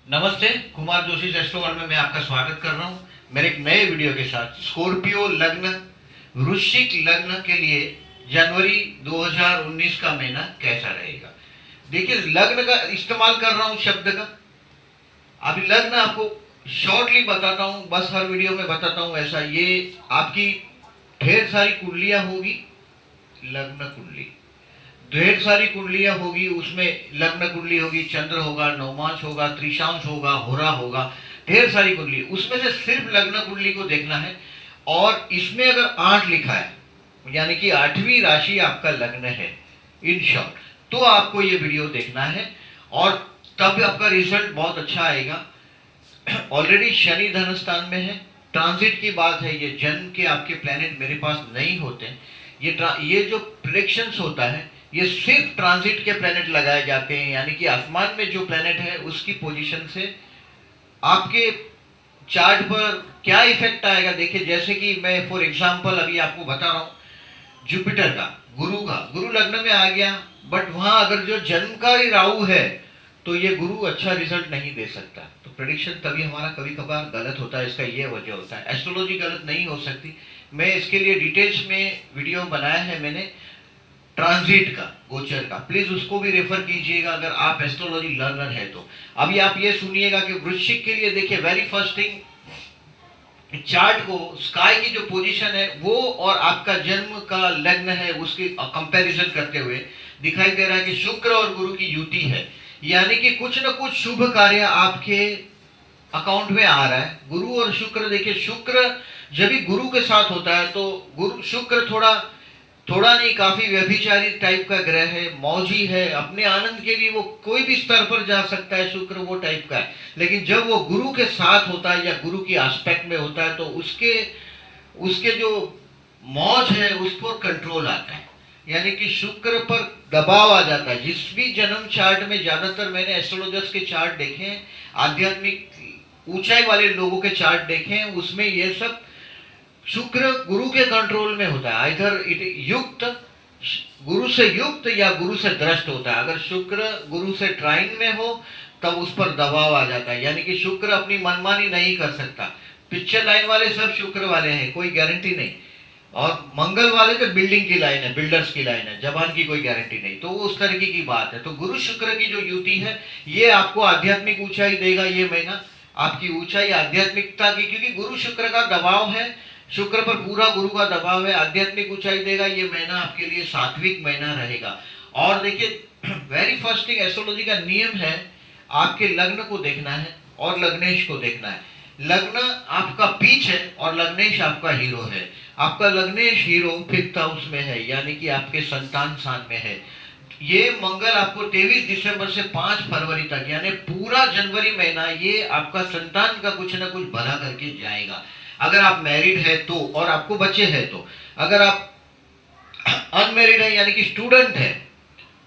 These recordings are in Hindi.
नमस्ते, कुमार जोशी एस्ट्रो वर्ल्ड में मैं आपका स्वागत कर रहा हूँ मेरे एक नए वीडियो के साथ। स्कॉर्पियो लग्न, वृश्चिक लग्न के लिए जनवरी 2019 का महीना कैसा रहेगा। देखिए, लग्न का इस्तेमाल कर रहा हूँ शब्द का। अभी लग्न आपको शॉर्टली बताता हूँ, बस हर वीडियो में बताता हूँ ऐसा। ये आपकी ढेर सारी कुंडलियाँ होगी, लग्न कुंडली ढेर सारी कुंडलियां होगी। उसमें लग्न कुंडली होगी, चंद्र होगा, नवमांश होगा, त्रिशांश होगा, होरा होगा, ढेर सारी कुंडली। उसमें से सिर्फ लग्न कुंडली को देखना है। और इसमें अगर 8 लिखा है, यानी कि 8वीं राशि आपका लग्न है इन शॉर्ट, तो आपको ये वीडियो देखना है और तब आपका रिजल्ट बहुत अच्छा आएगा। ऑलरेडी शनि धन स्थान में है, ट्रांजिट की बात है। ये जन्म के आपके प्लेनेट मेरे पास नहीं होते। ये जो प्रेडिक्शंस होता है, ये सिर्फ ट्रांजिट के प्लेनेट लगाए जाते हैं, यानी कि आसमान में जो प्लेनेट है उसकी पोजीशन से आपके चार्ट पर क्या इफेक्ट आएगा। देखिए, जैसे कि मैं फॉर एग्जांपल अभी आपको बता रहा हूँ, जुपिटर का, गुरु लग्न में आ गया, बट वहां अगर जो जन्म का ही राहु है तो ये गुरु अच्छा रिजल्ट नहीं दे सकता। तो प्रेडिक्शन तभी हमारा कभी कभार गलत होता है। इसका ये वजह होता है, एस्ट्रोलॉजी गलत नहीं हो सकती। मैं इसके लिए डिटेल्स में वीडियो बनाया है मैंने, ट्रांजिट का, गोचर का। प्लीज उसको भी रेफर कीजिएगा अगर आप एस्ट्रोलॉजी लर्नर है तो। अभी आप ये सुनिएगा कि वृश्चिक के लिए देखिए, वेरी फर्स्ट थिंग, चार्ट को स्काई की जो पोजीशन है वो और आपका जन्म का लग्न है उसकी कंपैरिजन करते हुए दिखाई दे रहा है कि शुक्र और गुरु की युति है, यानी कि कुछ न कुछ शुभ कार्य आपके अकाउंट में आ रहा है। गुरु और शुक्र, देखिए शुक्र जब भी गुरु के साथ होता है तो गुरु शुक्र थोड़ा नहीं, काफी व्यभिचारी टाइप का ग्रह है, मौजी है, अपने आनंद के लिए वो कोई भी स्तर पर जा सकता है, शुक्र वो टाइप का है। लेकिन जब वो गुरु के साथ होता है या गुरु की एस्पेक्ट में होता है तो उसके उसके जो मौज है उस पर कंट्रोल आता है, यानी कि शुक्र पर दबाव आ जाता है। जिस भी जन्म चार्ट में, ज्यादातर मैंने एस्ट्रोलॉजर्स के चार्ट देखे हैं, आध्यात्मिक ऊंचाई वाले लोगों के चार्ट देखे हैं, उसमें ये सब शुक्र गुरु के कंट्रोल में होता है। आइधर इट युक्त, गुरु से युक्त या गुरु से द्रष्ट होता है। अगर शुक्र गुरु से ट्राइन में हो तब उस पर दबाव आ जाता है, यानी कि शुक्र अपनी मनमानी नहीं कर सकता। पिक्चर लाइन वाले सब शुक्र वाले हैं, कोई गारंटी नहीं। और मंगल वाले तो बिल्डिंग की लाइन है, बिल्डर्स की लाइन है, जबान की कोई गारंटी नहीं। तो उस तरीके की बात है। तो गुरु शुक्र की जो युति है ये आपको आध्यात्मिक ऊंचाई देगा। ये महीना आपकी ऊंचाई आध्यात्मिकता की, क्योंकि गुरु शुक्र का दबाव है, शुक्र पर पूरा गुरु का दबाव है, आध्यात्मिक ऊंचाई देगा। ये महीना आपके लिए सात्विक महीना रहेगा। और देखिए, वेरी फर्स्ट थिंग, एस्ट्रोलॉजी का नियम है आपके लग्न को देखना है और लग्नेश को देखना है। लग्न आपका पीछ है और लग्नेश आपका हीरो है। आपका लग्नेश हीरो 5th हाउस में है, यानी कि आपके संतान स्थान में है। ये मंगल आपको 23 दिसंबर से 5 फरवरी तक, यानी पूरा जनवरी महीना ये आपका संतान का कुछ ना कुछ भला करके जाएगा। अगर आप मैरिड है तो, और आपको बच्चे हैं तो। अगर आप अनमैरिड है यानी कि स्टूडेंट है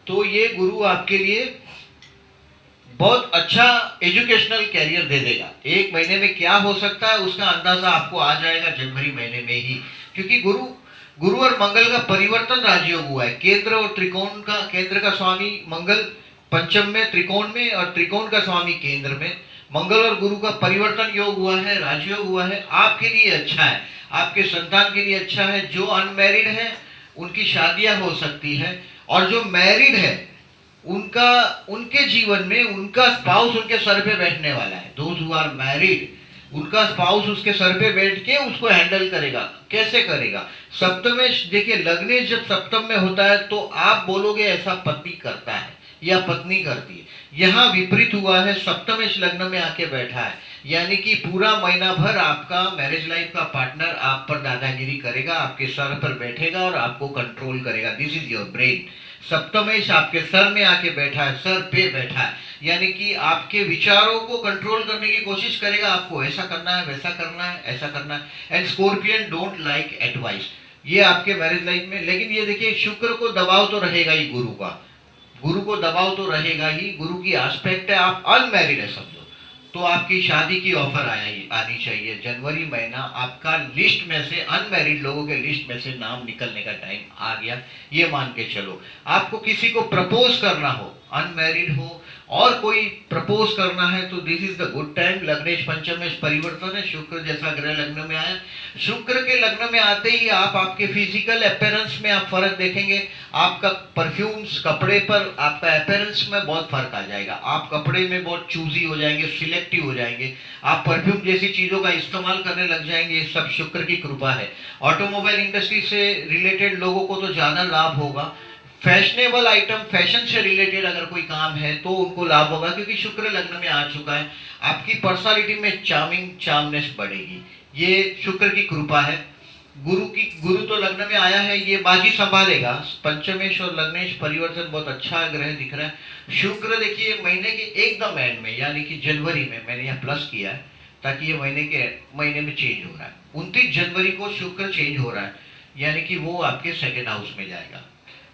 तो ये गुरु आपके लिए बहुत अच्छा एजुकेशनल कैरियर दे देगा। एक महीने में क्या हो सकता है उसका अंदाजा आपको आ जाएगा जनवरी महीने में ही, क्योंकि गुरु और मंगल का परिवर्तन राजयोग हुआ है। केंद्र और त्रिकोण का, केंद्र का स्वामी मंगल पंचम में, त्रिकोण में, और त्रिकोण का स्वामी केंद्र में। मंगल और गुरु का परिवर्तन योग हुआ है, राजयोग हुआ है। आपके लिए अच्छा है, आपके संतान के लिए अच्छा है। जो अनमैरिड है उनकी शादियां हो सकती है, और जो मैरिड है उनके जीवन में उनका स्पाउस उनके सर पे बैठने वाला है। दोज हु आर मैरिड, उनका स्पाउस उसके सर पे बैठ के उसको हैंडल करेगा। कैसे करेगा? सप्तमेश, देखिए लग्नेश जब सप्तम में होता है तो आप बोलोगे ऐसा पति करता है या पत्नी करती है। यहाँ विपरीत हुआ है, सप्तमेश लग्न में आके बैठा है, यानी कि पूरा महीना भर आपका मैरिज लाइफ का पार्टनर आप पर दादागिरी करेगा, आपके सर पर बैठेगा और आपको कंट्रोल करेगा। This is your brain. सप्तमेश आपके सर में आके बैठा है, सर पे बैठा है, यानी कि आपके विचारों को कंट्रोल करने की कोशिश करेगा। आपको ऐसा करना है, वैसा करना है, ऐसा करना है। And scorpion don't like advice, ये आपके मैरिज लाइफ में। लेकिन ये देखिए, शुक्र को दबाव तो रहेगा ही, गुरु को दबाव तो रहेगा ही। गुरु की एस्पेक्ट है, आप अनमैरिड है समझो तो आपकी शादी की ऑफर आनी चाहिए। जनवरी महीना आपका लिस्ट में से, अनमैरिड लोगों के लिस्ट में से नाम निकलने का टाइम आ गया, ये मान के चलो। आपको किसी को प्रपोज करना हो, अनमैरिड हो और कोई प्रपोज करना है तो this is the good time. लग्नेश पंचम में परिवर्तन है, शुक्र जैसा ग्रह लग्न में आया। शुक्र के लग्न में आते ही आप आपके फिजिकल अपीयरेंस में आप फर्क देखेंगे। आपका परफ्यूम्स कपड़े पर आपका अपीयरेंस में बहुत फर्क आ जाएगा। आप कपड़े में बहुत चूजी हो जाएंगे, सिलेक्टिव हो जाएंगे, आप परफ्यूम जैसी चीजों का इस्तेमाल करने लग जाएंगे। ये सब शुक्र की कृपा है। ऑटोमोबाइल इंडस्ट्री से रिलेटेड लोगों को तो ज्यादा लाभ होगा। फैशनेबल आइटम, फैशन से रिलेटेड अगर कोई काम है तो उनको लाभ होगा, क्योंकि शुक्र लग्न में आ चुका है। आपकी पर्सनालिटी में चार्मनेस बढ़ेगी, ये शुक्र की कृपा है। गुरु तो लग्न में आया है, ये बाजी संभालेगा। पंचमेश और लग्नेश परिवर्तन बहुत अच्छा ग्रह दिख रहा है। शुक्र देखिए महीने के एकदम एंड में, यानी कि जनवरी में, मैंने यहाँ प्लस किया है ताकि ये महीने में चेंज हो रहा है। 29 जनवरी को शुक्र चेंज हो रहा है, यानी कि वो आपके सेकेंड हाउस में जाएगा।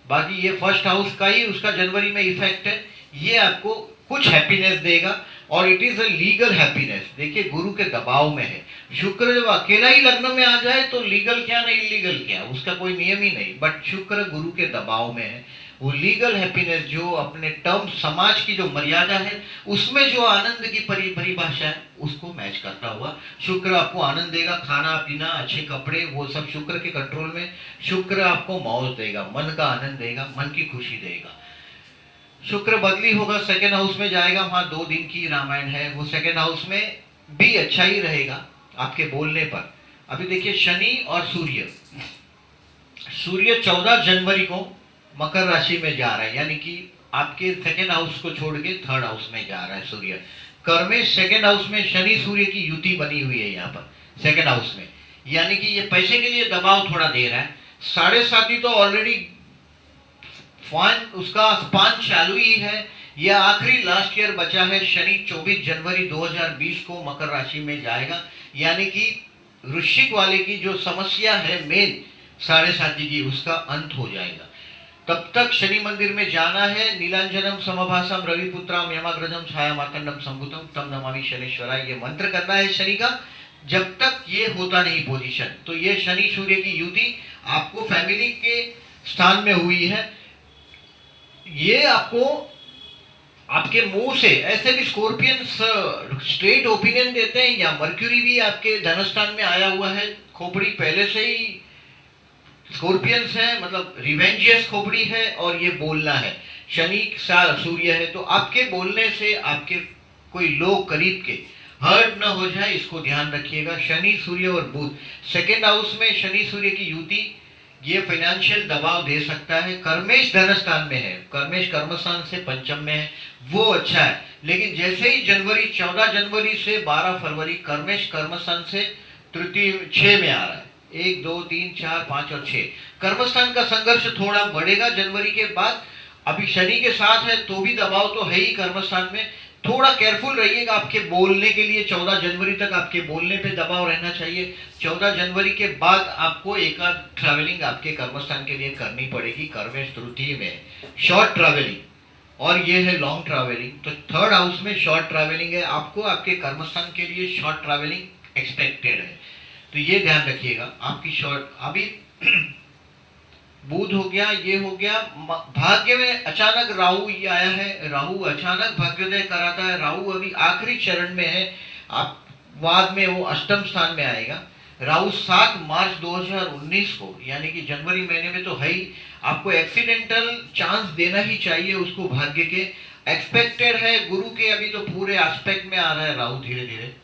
बाकी ये फर्स्ट हाउस का ही उसका जनवरी में इफेक्ट है। ये आपको कुछ हैप्पीनेस देगा और it is a legal happiness. देखिए गुरु के दबाव में है। शुक्र जब अकेला ही लग्न में आ जाए तो लीगल क्या नहीं इलीगल क्या, उसका कोई नियम ही नहीं। बट शुक्र गुरु के दबाव में है, वो लीगल हैप्पीनेस जो अपने टर्म समाज की जो मर्यादा है उसमें जो आनंद की परिभाषा है उसको मैच करता हुआ शुक्र आपको आनंद देगा। खाना पीना, अच्छे कपड़े, वो सब शुक्र के कंट्रोल में। शुक्र आपको मौज देगा, मन का आनंद देगा, मन की खुशी देगा। शुक्र बदली होगा, सेकेंड हाउस में जाएगा, वहां 2 दिन की रामायण है। वो सेकेंड हाउस में भी अच्छा ही रहेगा आपके बोलने पर। अभी देखिए शनि और सूर्य 14 जनवरी को मकर राशि में जा रहा है, यानी कि आपके सेकेंड हाउस को छोड़ के थर्ड हाउस में जा रहा है सूर्य। कर्मेश सेकेंड हाउस में शनि सूर्य की युति बनी हुई है यहाँ पर सेकेंड हाउस में, यानी कि ये पैसे के लिए दबाव थोड़ा दे रहा है। 7.5 तो ऑलरेडी उसका स्पान चालू ही है, यह आखिरी लास्ट ईयर बचा है। शनि 24 जनवरी 2020 को मकर राशि में जाएगा, यानी कि वृश्चिक वाले की जो समस्या है मेन 7.5 की, उसका अंत हो जाएगा। तब तक शनि मंदिर में जाना है। नीलांजनम समभासम रविपुत्राम यमाग्रजम छाया मार्तंडम संभुतम तम नमामि शनिश्वराय, ये मंत्र करना है शनि का। जब तक ये होता नहीं पोजीशन, तो ये शनि सूर्य की युति आपको फैमिली के स्थान में हुई है। ये आपको आपके मुंह से, ऐसे भी स्कॉर्पियंस स्ट्रेट ओपिनियन देते हैं, या मर्क्यूरी भी आपके धनस्थान में आया हुआ है। खोपड़ी पहले से ही स्कॉर्पियंस है, मतलब रिवेंजियस खोपड़ी है, और ये बोलना है। शनि साल सूर्य है, तो आपके बोलने से आपके कोई लोग करीब के हर्ट न हो जाए, इसको ध्यान रखिएगा। शनि सूर्य और बुध सेकेंड हाउस में शनि सूर्य की युति, ये फाइनेंशियल दबाव दे सकता है। कर्मेश धनस्थान में है, कर्मेश कर्मस्थान से पंचम में है, वो अच्छा है। लेकिन जैसे ही 14 जनवरी से 12 फरवरी कर्मेश कर्मस्थान से तृतीय 6 में आ रहा है, 1 2 3 4 5 और 6, कर्मस्थान का संघर्ष थोड़ा बढ़ेगा जनवरी के बाद। अभी शनि के साथ है तो भी दबाव तो है ही कर्मस्थान में। थोड़ा केयरफुल रहिएगा आपके बोलने के लिए। 14 जनवरी तक आपके बोलने पे दबाव रहना चाहिए। 14 जनवरी के बाद आपको एक आध ट्रैवलिंग आपके कर्मस्थान के लिए करनी पड़ेगी। कर्मेश तृतीय में शॉर्ट ट्रैवलिंग, और ये है लॉन्ग ट्रैवलिंग। तो थर्ड हाउस में शॉर्ट ट्रैवलिंग है, आपको आपके कर्मस्थान के लिए शॉर्ट ट्रैवलिंग एक्सपेक्टेड है, तो ये ध्यान रखिएगा आपकी शॉर्ट। अभी बुध हो गया, ये हो गया। भाग्य में अचानक राहु ये आया है, राहु अचानक भाग्योदय कराता है। राहु अभी आखिरी चरण में है, आप बाद में वो अष्टम स्थान में आएगा। राहु 7 मार्च 2019 को, यानी कि जनवरी महीने में तो है ही। आपको एक्सीडेंटल चांस देना ही चाहिए उसको, भाग्य के एक्सपेक्टेड है। गुरु के अभी तो पूरे एस्पेक्ट में आ रहा है राहु, धीरे धीरे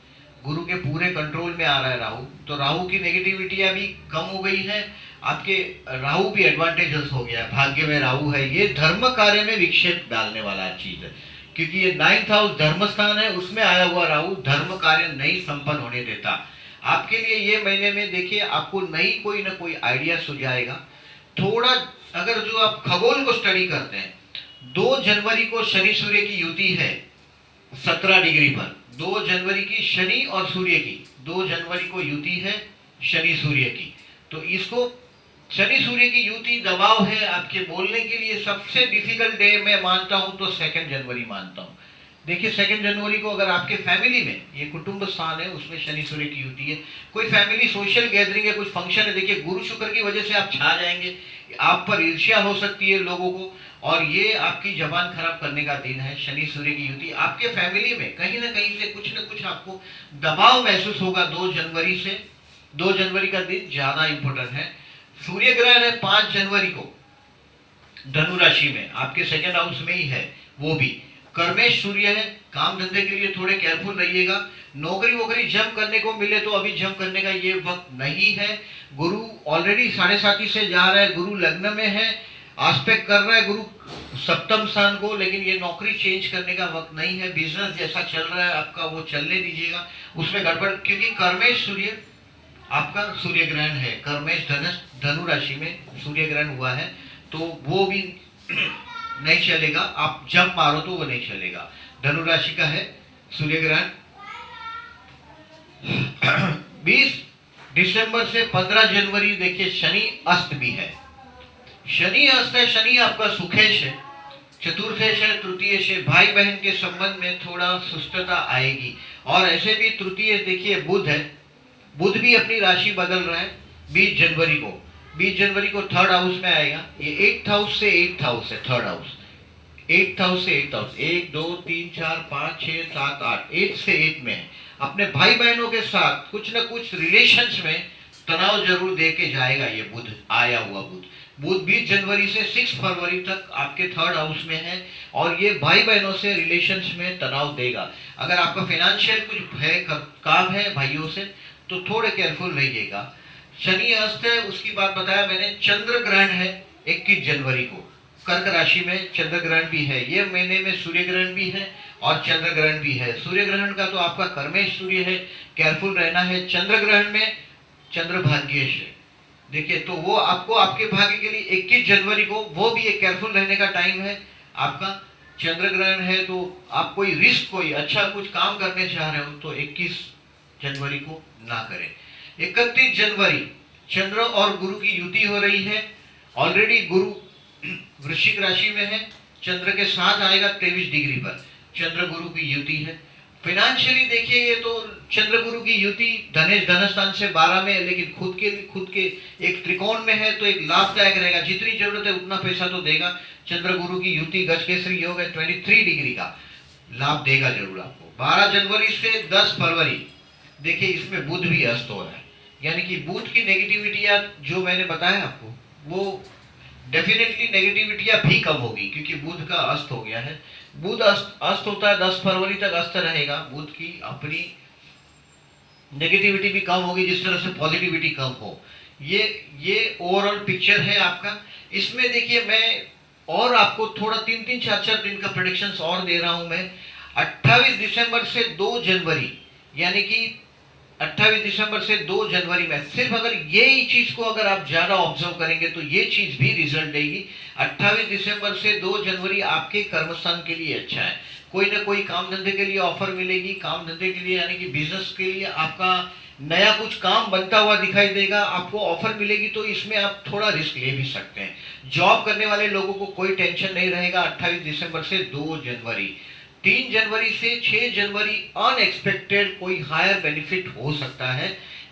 गुरु के पूरे कंट्रोल में आ रहा है राहु, तो राहु की नेगेटिविटी अभी कम हो गई है। आपके राहु भी एडवांटेजेस हो गया है, भाग्य में राहु है। ये धर्म कार्य में विक्षेप डालने वाला चीज है, क्योंकि ये 9th हाउस धर्म स्थान है, उसमें आया हुआ राहु धर्म कार्य नहीं संपन्न होने देता। आपके लिए ये महीने में देखिए आपको नई कोई ना कोई आइडिया सुझाएगा। थोड़ा अगर जो आप खगोल को स्टडी करते हैं, 2 जनवरी को शनि सूर्य की युति है 17 डिग्री पर। 2 जनवरी की शनि और सूर्य की, 2 जनवरी को युति है शनि सूर्य की। तो इसको शनि सूर्य की युति दबाव है आपके बोलने के लिए। सबसे डिफिकल्ट डे मैं मानता हूं तो 2 जनवरी मानता हूं। देखिए 2 जनवरी को अगर आपके फैमिली में, ये कुटुंब स्थान है, उसमें शनि सूर्य की युति है, कोई फैमिली सोशल गैदरिंग है, कुछ फंक्शन है, देखिए गुरु शुक्र की वजह से आप छा जाएंगे। आप पर ईर्ष्या हो सकती है लोगों को, और ये आपकी जबान खराब करने का दिन है। शनि सूर्य की युति, आपके फैमिली में कहीं ना कहीं से कुछ ना कुछ आपको दबाव महसूस होगा। 2 जनवरी का दिन ज्यादा इंपॉर्टेंट है। सूर्य ग्रहण है 5 जनवरी को धनु राशि में, आपके सेकंड हाउस में ही है। वो भी कर्मेश सूर्य है। काम धंधे के लिए थोड़े केयरफुल रहिएगा। नौकरी वोकरी जंप करने को मिले तो अभी जंप करने का ये वक्त नहीं है। गुरु ऑलरेडी 7.5 से जा रहा है, गुरु लग्न में है, आस्पेक्ट कर रहा है गुरु सप्तम स्थान को, लेकिन ये नौकरी चेंज करने का वक्त नहीं है। बिजनेस जैसा चल रहा है आपका वो चलने दीजिएगा, उसमें गड़बड़, क्योंकि कर्मेश सूर्य आपका सूर्य ग्रहण है। कर्मेश धनु राशि में सूर्य ग्रहण हुआ है, तो वो भी नहीं चलेगा। आप जंप मारो तो वो नहीं चलेगा। धनु राशि का है सूर्य ग्रहण। 20 दिसंबर से 15 जनवरी देखिए शनि अस्त भी है। शनि अस्त है, शनि आपका सुखेश है, चतुर्थेश है, तृतीयेश है। भाई बहन के संबंध में थोड़ा सुस्तता आएगी। और ऐसे भी तृतीय देखिए बुध है, बुध भी अपनी राशि बदल रहा है 20 जनवरी को। 20 जनवरी को थर्ड हाउस में आएगा। ये 8th हाउस से 8th हाउस है, थर्ड हाउस 8th हाउस से 8th हाउस, 1 2 3 4 5 6 7 8, 8 से 8 में है। अपने भाई बहनों के साथ कुछ न कुछ रिलेशंस में तनाव जरूर दे के जाएगा ये बुध, आया हुआ बुध। बुध 20 जनवरी से 6 फरवरी तक आपके थर्ड हाउस में है और ये भाई बहनों से रिलेशंस में तनाव देगा। अगर आपका फाइनेंशियल कुछ है काम है भाइयों से तो थोड़े केयरफुल रहिएगा। शनि अस्त है, उसकी बात बताया मैंने। चंद्र ग्रहण है 21 जनवरी को, कर्क राशि में चंद्र ग्रहण भी है। ये महीने में सूर्य ग्रहण भी है और चंद्र ग्रहण भी है। सूर्य ग्रहण का तो आपका कर्मेश सूर्य है, केयरफुल रहना है। चंद्र ग्रहण में चंद्र भाग्येश है, देखिए, तो वो आपको आपके भाग्य के लिए 21 जनवरी को वो भी एक केयरफुल रहने का टाइम है आपका। चंद्र ग्रहण है तो आप कोई रिस्क, कोई अच्छा कुछ काम करने चाह रहे हो तो 21 जनवरी को ना करें। 31 जनवरी चंद्र और गुरु की युति हो रही है। ऑलरेडी गुरु वृश्चिक राशि में है, चंद्र के साथ आएगा 23 डिग्री पर। चंद्र गुरु की युति है। फाइनेंशियली देखिए, ये तो चंद्र गुरु की युति धन स्थान से 12 में है, लेकिन खुद के एक त्रिकोण में है तो एक लाभदायक रहेगा। जितनी जरूरत है उतना पैसा तो देगा। चंद्र गुरु की युति गज केसरी योग है, 23 डिग्री का लाभ देगा जरूर आपको। 12 जनवरी से 10 फरवरी देखिए, इसमें बुध भी अस्त हो रहा है, यानी कि बुध की नेगेटिविटियां जो मैंने बताया आपको वो डेफिनेटली नेगेटिविटियां भी कम होगी, क्योंकि बुध का अस्त हो गया है। बुध अस्त होता है 10 फरवरी तक अस्त रहेगा। बुध की अपनी नेगेटिविटी भी कम होगी, जिस तरह से पॉजिटिविटी कम हो। ये ओवरऑल पिक्चर है आपका। इसमें देखिए, मैं और आपको थोड़ा 3-3 4-4 दिन का प्रेडिक्शंस और दे रहा हूं मैं। 28 दिसंबर से 2 जनवरी, यानी कि 28 दिसंबर से 2 जनवरी में सिर्फ अगर यही चीज को अगर आप ज्यादा ऑब्जर्व करेंगे तो ये चीज भी रिजल्ट देगी। 28 दिसंबर से 2 जनवरी आपके कर्मस्थान के लिए अच्छा है। कोई ना कोई काम धंधे के लिए ऑफर मिलेगी। काम धंधे के लिए यानी कि बिजनेस के लिए आपका नया कुछ काम बनता हुआ दिखाई देगा, आपको ऑफर मिलेगी, तो इसमें आप थोड़ा रिस्क ले भी सकते हैं। जॉब करने वाले लोगों को कोई टेंशन नहीं रहेगा। 28 दिसंबर से 2 जनवरी 3 जनवरी से 6 जनवरी अनएक्सपेक्टेड कोई हायर बेनिफिट हो सकता है।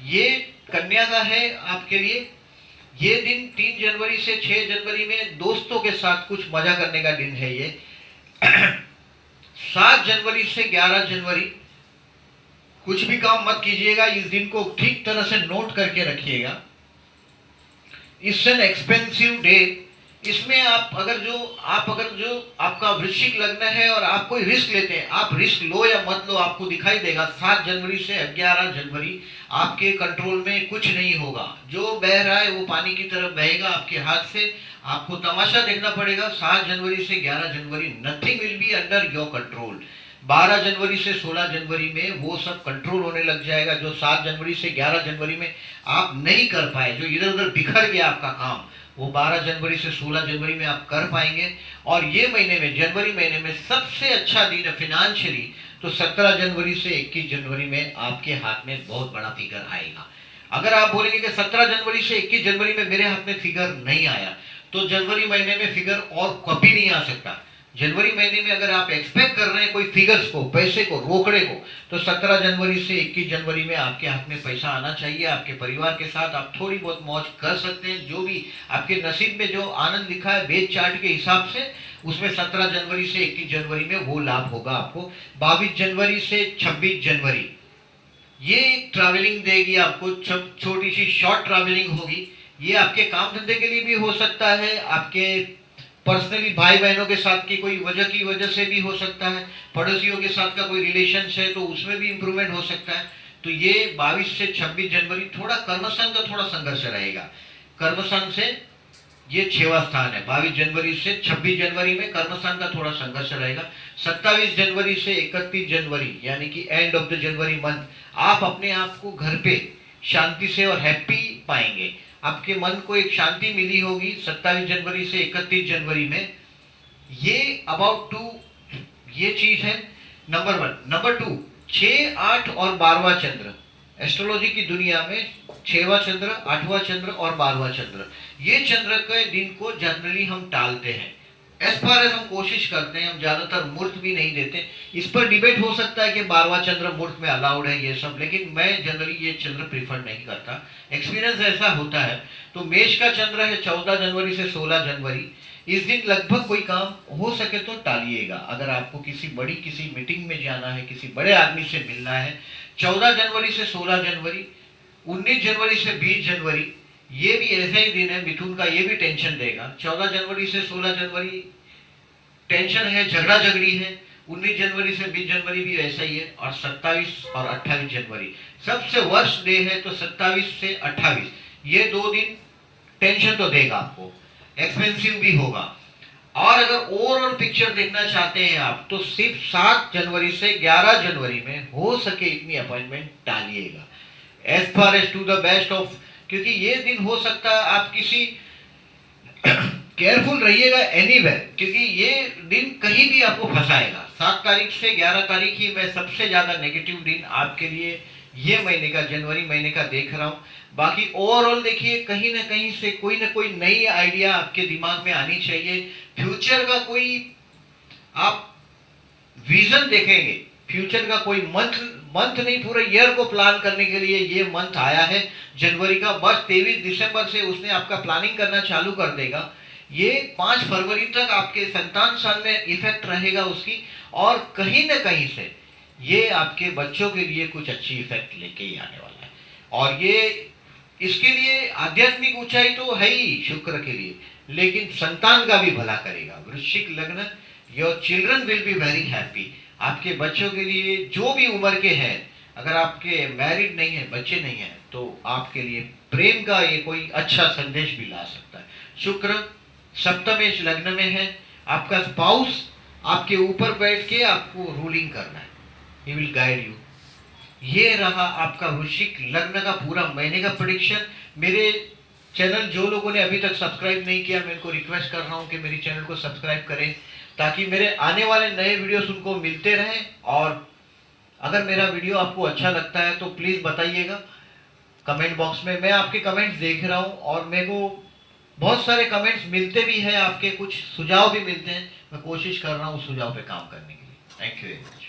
ये कन्या का है आपके लिए। ये दिन 3 जनवरी से 6 जनवरी में दोस्तों के साथ कुछ मजा करने का दिन है ये। 7 जनवरी से 11 जनवरी कुछ भी काम मत कीजिएगा। इस दिन को ठीक तरह से नोट करके रखिएगा। It's an expensive day. इसमें आप अगर जो आपका वृश्चिक लग्न है और आप कोई रिस्क लेते हैं, आप रिस्क लो या मत लो, आपको दिखाई देगा 7 जनवरी से 11 जनवरी आपके कंट्रोल में कुछ नहीं होगा। जो बह रहा है वो पानी की तरफ बहेगा आपके हाथ से। आपको तमाशा देखना पड़ेगा। 7 जनवरी से 11 जनवरी nothing will be under your control. 12 जनवरी से 16 जनवरी में वो सब कंट्रोल होने लग जाएगा। जो 7 जनवरी से 11 जनवरी में आप नहीं कर पाए, जो इधर उधर बिखर गया आपका काम, वो 12 जनवरी से 16 जनवरी में आप कर पाएंगे। और ये महीने में, जनवरी महीने में सबसे अच्छा दिन है फाइनेंशियली तो 17 जनवरी से 21 जनवरी में आपके हाथ में बहुत बड़ा फिगर आएगा। अगर आप बोलेंगे कि 17 जनवरी से 21 जनवरी में मेरे हाथ में फिगर नहीं आया, तो जनवरी महीने में फिगर और कभी नहीं आ सकता। जनवरी महीने में अगर आप एक्सपेक्ट कर रहे हैं कोई फिगर्स को, पैसे को, रोकड़े को, तो 17 जनवरी से 21 जनवरी में आपके हाथ में पैसा आना चाहिए। आपके परिवार के साथ आप थोड़ी बहुत मौज कर सकते हैं। जो भी आपके नसीब में जो आनंद लिखा है वेद चार्ट के हिसाब से, उसमें 17 जनवरी से 21 जनवरी में वो लाभ होगा आपको। 22 जनवरी से 26 जनवरी ये ट्रैवलिंग देगी आपको, छोटी सी शॉर्ट ट्रैवलिंग होगी। ये आपके काम धंधे के लिए भी हो सकता है, आपके पर्सनली भाई बहनों के साथ की कोई वजह की वजह से भी हो सकता है, पड़ोसियों के साथ का कोई रिलेशन है तो उसमें भी इंप्रूवमेंट हो सकता है। तो ये 22 से 26 जनवरी थोड़ा कर्मस्थान का थोड़ा संघर्ष रहेगा। कर्मस्थान से ये 6वां स्थान है। 22 जनवरी से 26 जनवरी में कर्मस्थान का थोड़ा संघर्ष रहेगा। 27 जनवरी से 31 जनवरी यानी कि end of the January month आप अपने आप को घर पे शांति से और हैप्पी पाएंगे। आपके मन को एक शांति मिली होगी 27 जनवरी से 31 जनवरी में। ये अबाउट टू ये चीज है नंबर 1। नंबर 2, 6, 8 और 12वां चंद्र एस्ट्रोलॉजी की दुनिया में 6वां चंद्र, 8वां चंद्र और 12वां चंद्र, ये चंद्र के दिन को जनरली हम टालते हैं। एज फार एज हम कोशिश करते हैं, हम ज्यादातर मुहूर्त भी नहीं देते। इस पर डिबेट हो सकता है कि 12वां चंद्र मुहूर्त में अलाउड है ये सब, लेकिन मैं जनरली ये चंद्र प्रीफर नहीं करता। एक्सपीरियंस ऐसा होता है। तो मेष का चंद्र है 14 जनवरी से 16 जनवरी। इस दिन लगभग कोई काम हो सके तो टालिएगा। अगर आपको किसी मीटिंग में जाना है, किसी बड़े आदमी से मिलना है, 14 जनवरी से 16 जनवरी, 19 जनवरी से 20 जनवरी ये भी ऐसा ही दिन है। मिथुन का ये भी टेंशन देगा। 14 जनवरी से 16 जनवरी टेंशन है, झगड़ा झगड़ी है। 19 जनवरी से 20 जनवरी भी ऐसा ही है। और 27 और 28 जनवरी सबसे वर्स्ट डे है। तो 27 से 28 ये 2 दिन टेंशन तो देगा आपको, एक्सपेंसिव भी होगा। और अगर ओवरऑल पिक्चर देखना चाहते हैं आप, तो सिर्फ 7 जनवरी से 11 जनवरी में हो सके इतनी अपॉइंटमेंट टालिएगा, as far as to the best of. क्योंकि ये दिन हो सकता है आप किसी केयरफुल रहिएगा एनीवेयर, क्योंकि ये दिन कहीं भी आपको फंसाएगा। 7 तारीख से 11 तारीख ही मैं सबसे ज्यादा नेगेटिव दिन आपके लिए ये महीने का, जनवरी महीने का देख रहा हूँ। बाकी ओवरऑल देखिए, कहीं ना कहीं से कोई ना कोई नई आइडिया आपके दिमाग में आनी चाहिए। फ्यूचर का कोई आप विजन देखेंगे, फ्यूचर का कोई मंथ नहीं, पूरे ईयर को प्लान करने के लिए ये मंथ आया है जनवरी का। बस 23 दिसंबर से उसने आपका प्लानिंग करना चालू कर देगा। ये 5 फरवरी तक आपके संतान साल में इफेक्ट रहेगा उसकी, और कहीं ना कहीं से ये आपके बच्चों के लिए कुछ अच्छी इफेक्ट लेके ही आने वाला है। और ये इसके लिए आध्यात्मिक ऊंचाई तो है ही शुक्र के लिए, लेकिन संतान का भी भला करेगा। वृश्चिक लग्न, your children will be very happy. आपके बच्चों के लिए जो भी उम्र के हैं, अगर आपके मैरिड नहीं है, बच्चे नहीं है, तो आपके लिए प्रेम का ये कोई अच्छा संदेश भी ला सकता है। शुक्र सप्तमेश लग्न में है। आपका स्पाउस आपके ऊपर बैठ के आपको रूलिंग करना है, ही विल गाइड यू। ये रहा आपका वृश्चिक लग्न का पूरा महीने का प्रेडिक्शन। मेरे चैनल जो लोगों ने अभी तक सब्सक्राइब नहीं किया, मैं इनको रिक्वेस्ट कर रहा हूं कि मेरे चैनल को सब्सक्राइब करें, ताकि मेरे आने वाले नए वीडियोस उनको मिलते रहें। और अगर मेरा वीडियो आपको अच्छा लगता है तो प्लीज़ बताइएगा कमेंट बॉक्स में। मैं आपके कमेंट्स देख रहा हूँ और मेरे को बहुत सारे कमेंट्स मिलते भी हैं, आपके कुछ सुझाव भी मिलते हैं। मैं कोशिश कर रहा हूँ उस सुझाव पे काम करने के लिए। Thank you very much.